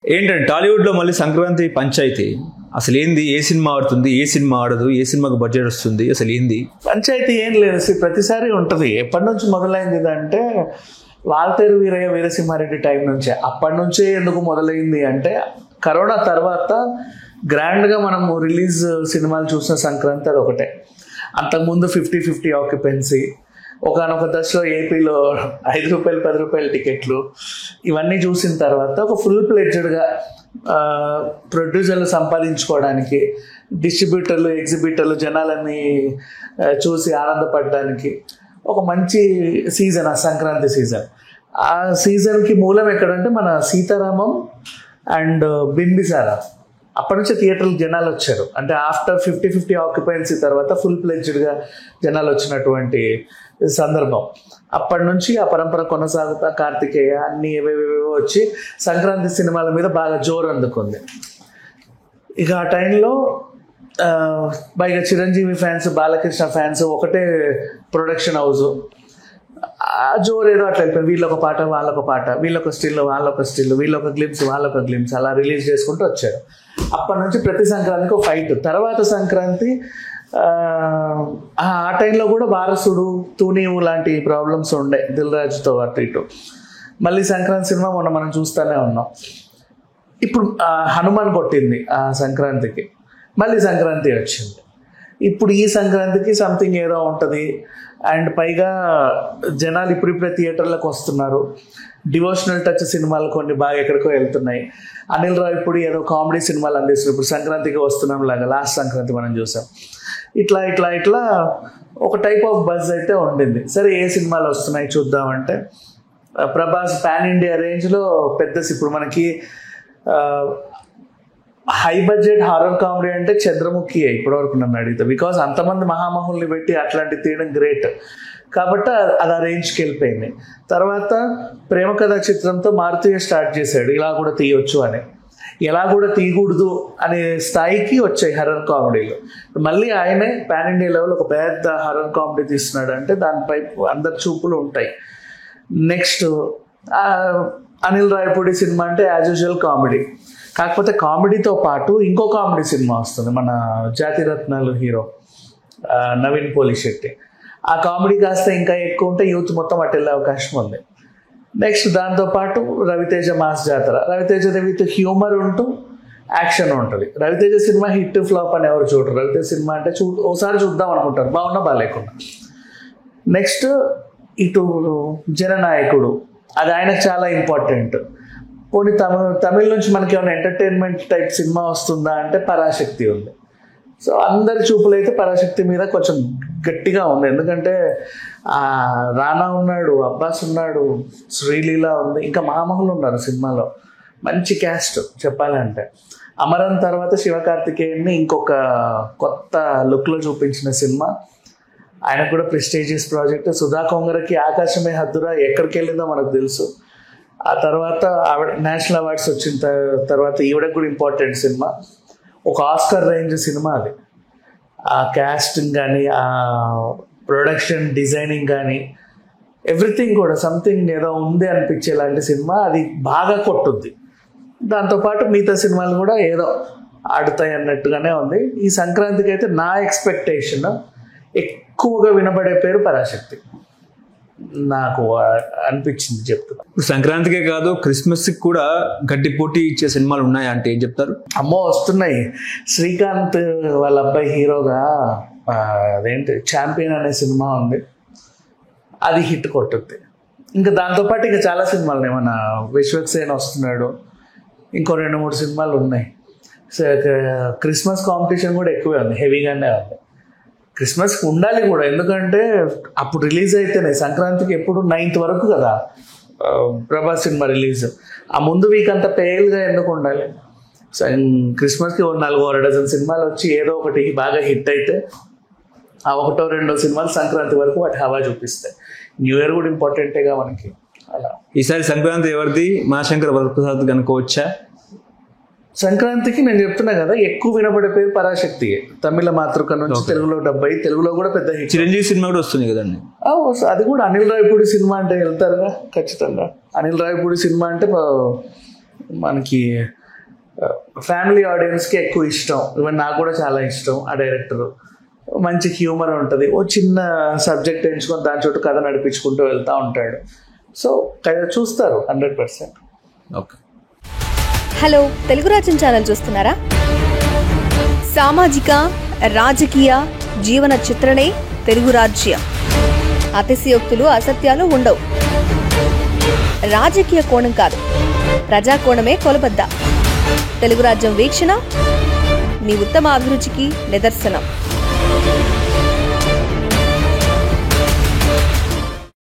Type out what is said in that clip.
ఏంటంటే టాలీవుడ్లో మళ్ళీ సంక్రాంతి పంచాయతీ అసలు ఏంది? ఏ సినిమా ఆడుతుంది, ఏ సినిమా ఆడదు, ఏ సినిమాకి బడ్జెట్ వస్తుంది, అసలు ఏంది పంచాయతీ? ఏం లేదు, ప్రతిసారి ఉంటుంది. ఎప్పటి నుంచి మొదలైంది అంటే వాల్తేరు వీరయ్య వీరసింహారెడ్డి టైం నుంచే. అప్పటి నుంచే ఎందుకు మొదలైంది అంటే కరోనా తర్వాత గ్రాండ్గా మనము రిలీజ్ సినిమాలు చూసిన సంక్రాంతి అది ఒకటే. అంతకుముందు 50-50 ఆక్యుపెన్సీ, ఒకనొక దశలో ఏపీలో ₹5 ₹10 టికెట్లు, ఇవన్నీ చూసిన తర్వాత ఒక ఫుల్ ప్లెడ్జ్డ్గా ప్రొడ్యూసర్లు సంపాదించుకోవడానికి, డిస్ట్రిబ్యూటర్లు ఎగ్జిబిటర్లు జనాలని చూసి ఆనందపడడానికి ఒక మంచి సీజన్ ఆ సంక్రాంతి సీజన్. ఆ సీజన్కి మూలం ఎక్కడంటే మన సీతారామం అండ్ బింబిసారా. అప్పటి నుంచి థియేటర్లకు జనాలు వచ్చారు. అంటే ఆఫ్టర్ 50-50 ఆక్యుపెన్సీ తర్వాత ఫుల్ ప్లెడ్జ్డ్గా జనాలు వచ్చినటువంటి సందర్భం. అప్పటి నుంచి ఆ పరంపర కొనసాగుతా కార్తికేయ అన్నీ ఏవేవేవో వచ్చి సంక్రాంతి సినిమాల మీద బాగా జోరు అందుకుంది. ఇక ఆ టైంలో పైగా చిరంజీవి ఫ్యాన్స్, బాలకృష్ణ ఫ్యాన్స్, ఒకటే ప్రొడక్షన్ హౌస్. ఆ జోరు ఏదో అట్లా అయిపోయింది. వీళ్ళొక పాట వాళ్ళొక పాట, వీళ్ళొక స్టిల్ వాళ్ళొక స్టిల్, వీళ్ళొక గ్లిమ్స్ వాళ్ళొక గ్లిమ్స్, అలా రిలీజ్ చేసుకుంటూ వచ్చారు. అప్పటి నుంచి ప్రతి సంక్రాంతికి ఒక ఫైట్. తర్వాత సంక్రాంతి ఆ టైంలో కూడా వారసుడు, తూనీవు లాంటి ప్రాబ్లమ్స్ ఉండే దిల్ రాజుతో అటు ఇటు. మళ్ళీ సంక్రాంతి సినిమా మొన్న మనం చూస్తూనే ఉన్నాం. ఇప్పుడు హనుమాన్ కొట్టింది ఆ సంక్రాంతికి, మళ్ళీ సంక్రాంతి వచ్చింది. ఇప్పుడు ఈ సంక్రాంతికి సంథింగ్ ఏదో ఉంటుంది. అండ్ పైగా జనాలు ఇప్పుడిప్పుడే థియేటర్లకు వస్తున్నారు. డివోషనల్ టచ్ సినిమాలు కొన్ని బాగా ఎక్కడికో వెళ్తున్నాయి. అనిల్ రావిపూడి ఏదో కామెడీ సినిమాలు అందిస్తున్నారు. ఇప్పుడు సంక్రాంతికి వస్తున్నాం లాగా, లాస్ట్ సంక్రాంతి మనం చూసాం. ఇట్లా ఇట్లా ఇట్లా ఒక టైప్ ఆఫ్ బజ్ అయితే ఉండింది. సరే ఏ సినిమాలు వస్తున్నాయి చూద్దామంటే ప్రభాస్ పాన్ ఇండియా రేంజ్లో పెద్ద, ఇప్పుడు మనకి హై బడ్జెట్ హారర్ కామెడీ అంటే చంద్రముఖి ఇప్పటివరకు నన్ను అడిగితే. బికాజ్ అంతమంది మహామహుల్ని పెట్టి అట్లాంటి తీయడం గ్రేట్ కాబట్టి అది ఆ రేంజ్కి వెళ్ళిపోయింది. తర్వాత ప్రేమ కథా చిత్రంతో మారుతీయ స్టార్ట్ చేశాడు ఇలా కూడా తీయొచ్చు అని, ఎలా కూడా తీయకూడదు అనే స్థాయికి వచ్చాయి హర్రర్ కామెడీలు. మళ్ళీ ఆయనే పాన్ ఇండియా లెవెల్ ఒక పెద్ద హర్రర్ కామెడీ తీస్తున్నాడు అంటే దానిపై అందరి చూపులు ఉంటాయి. నెక్స్ట్ అనిల్ రావిపూడి సినిమా అంటే యాజ్ యూజువల్ కామెడీ. కాకపోతే కామెడీతో పాటు ఇంకో కామెడీ సినిమా వస్తుంది, మన జాతిరత్నాలు హీరో నవీన్ పోలిశెట్టి. ఆ కామెడీ కాస్త ఇంకా ఎక్కువ ఉంటే యూత్ మొత్తం అటు వెళ్ళే అవకాశం ఉంది. నెక్స్ట్ దాంతోపాటు రవితేజ మాస్ జాతర. రవితేజ విత్ హ్యూమర్ ఉంటూ యాక్షన్ ఉంటుంది. రవితేజ సినిమా హిట్ ఫ్లాప్ అని ఎవరు చూడరు. రవితేజ సినిమా అంటే ఓసారి చూద్దాం అనుకుంటారు, బాగున్నా బాగాలేకుండా. నెక్స్ట్ ఇటు జననాయకుడు, అది ఆయనకు చాలా ఇంపార్టెంట్. పోనీ తమిళ నుంచి మనకి ఏమైనా ఎంటర్టైన్మెంట్ టైప్ సినిమా వస్తుందా అంటే పరాశక్తి ఉంది. సో అందరి చూపులు అయితే పరాశక్తి మీద కొంచెం గట్టిగా ఉంది. ఎందుకంటే రానా ఉన్నాడు, అబ్బాస్ ఉన్నాడు, శ్రీలీల ఉంది, ఇంకా మహామహులు ఉన్నారు సినిమాలో. మంచి క్యాస్ట్ చెప్పాలంటే. అమరన్ తర్వాత శివకార్తికేయన్ని ఇంకొక కొత్త లుక్లో చూపించిన సినిమా. ఆయన కూడా ప్రెస్టీజియస్ ప్రాజెక్ట్. సుధా కొంగరకి ఆకాశమే హద్దురా ఎక్కడికి వెళ్ళిందో మనకు తెలుసు. ఆ తర్వాత ఆవిడ నేషనల్ అవార్డ్స్ వచ్చిన తర్వాత ఈవిడకి కూడా ఇంపార్టెంట్ సినిమా, ఒక ఆస్కర్ రేంజ్ సినిమా అది. ఆ క్యాస్టింగ్ కానీ, ఆ ప్రొడక్షన్ డిజైనింగ్ కానీ, ఎవ్రీథింగ్ కూడా సంథింగ్ ఏదో ఉంది అనిపించేలాంటి సినిమా. అది బాగా కొట్టుద్ది. దాంతోపాటు మిగతా సినిమాలు కూడా ఏదో ఆడుతాయి అన్నట్టుగానే ఉంది. ఈ సంక్రాంతికి అయితే నా ఎక్స్పెక్టేషన్ ఎక్కువగా వినబడే పేరు పరాశక్తి నాకు అనిపించింది చెప్తున్నా. సంక్రాంతికే కాదు క్రిస్మస్కి కూడా గట్టి పోటీ ఇచ్చే సినిమాలు ఉన్నాయా అంటే ఏం చెప్తారు? అమ్మో వస్తున్నాయి. శ్రీకాంత్ వాళ్ళ అబ్బాయి హీరోగా అదేంటి ఛాంపియన్ అనే సినిమా ఉంది, అది హిట్ కొట్టుద్ది. ఇంకా దాంతోపాటు ఇంకా చాలా సినిమాలు ఉన్నాయి. మన విశ్వక్సేన్ వస్తున్నాడు, ఇంకో 2-3 సినిమాలు ఉన్నాయి. క్రిస్మస్ కాంపిటీషన్ కూడా ఎక్కువే ఉంది, హెవీగానే ఉంది. క్రిస్మస్కి ఉండాలి కూడా, ఎందుకంటే అప్పుడు రిలీజ్ అయితేనే. సంక్రాంతికి ఎప్పుడు 9th వరకు కదా ప్రభాస్ సినిమా రిలీజ్. ఆ ముందు వీక్ అంతా పేల్గా ఎందుకు ఉండాలి? క్రిస్మస్కి 4 డజన్ సినిమాలు వచ్చి ఏదో ఒకటి బాగా హిట్ అయితే ఆ 1-2 సినిమాలు సంక్రాంతి వరకు వాటి హవా చూపిస్తాయి. న్యూ ఇయర్ కూడా ఇంపార్టెంటేగా మనకి. అలా ఈసారి సంక్రాంతి ఎవరిది? మాశంకర్ వరప్రసాద్ కనుకోవచ్చా? సంక్రాంతికి నేను చెప్తున్నా కదా, ఎక్కువ వినబడే పేరు పరాశక్తి. తమిళ మాతృక నుంచి తెలుగులో 70, తెలుగులో కూడా పెద్ద హిట్. చిరంజీవి సినిమా కూడా వస్తుంది కదండి. అది కూడా అనిల్ రావిపూడి సినిమా అంటే వెళ్తారుగా ఖచ్చితంగా. అనిల్ రావిపూడి సినిమా అంటే మనకి ఫ్యామిలీ ఆడియన్స్కి ఎక్కువ ఇష్టం. ఈవెన్ నాకు కూడా చాలా ఇష్టం ఆ డైరెక్టర్. మంచి హ్యూమర్ ఉంటుంది. ఓ చిన్న సబ్జెక్ట్ ఎంచుకొని దాని చుట్టూ కథ నడిపించుకుంటూ వెళ్తూ ఉంటాడు. సో చూస్తారు 100%. ఓకే. హలో, తెలుగు రాజ్యం ఛానల్ చూస్తున్నారా? సామాజిక రాజకీయ జీవన చిత్రణే తెలుగు రాజ్యం. అతిశయోక్తులు అసత్యాలు ఉండవు. రాజకీయ కోణం కాదు, ప్రజా కోణమే కొలబద్ద. తెలుగు రాజ్యం వీక్షణ మీ ఉత్తమ అభిరుచికి నిదర్శనం.